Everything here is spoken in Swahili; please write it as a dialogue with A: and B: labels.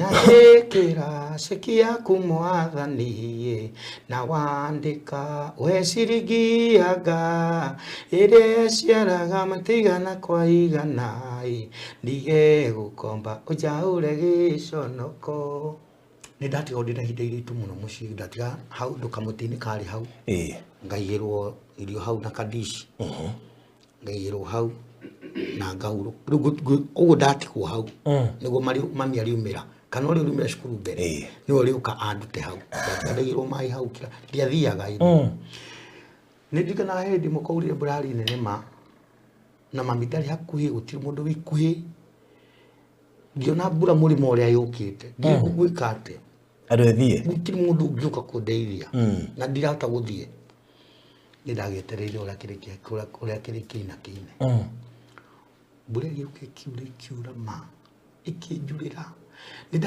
A: Ndagĩkĩra ceki yaku Mwathani na wandĩka we ciringi anga ĩrĩa ciaraga matigana kwa igana ndigegũkomba ũnjaũre gĩconoko. Nĩ ndatiga ndĩ na ihinda iritũ mũno mũciĩ, ndatiga hau ndũkamũtĩ-inĩ karĩ hau ngaigĩrwo irio hau na kandici ngaigĩrwo hau na ngahurũka. Rĩu ũguo ndatigwo hau nĩguo mami ariumĩra kana ũrĩa ũriumĩra cukuru mbere nĩwe ũrĩũka andute hau, ndaigĩrwo maĩ hau ndiathiaga. Nĩ ndirikanaga hĩndĩ mũkaurire mbũrari nene ma na mami ndarĩ hakuhĩ, gũtirĩ mũndũ wĩ ikuhĩ, ngĩona mbura mũrĩmo ũrĩa yũkĩte ngwĩka atĩa,
B: andũ ethiĩ
A: gũtirĩ mũndũ ũngĩũka kũndeithia na ndirahota gũthiĩ. Nĩ ndagĩetereire ũrĩa kĩrĩ kĩinakĩine, mbura ĩgĩũka ĩkiura ma ĩkĩnjurĩra.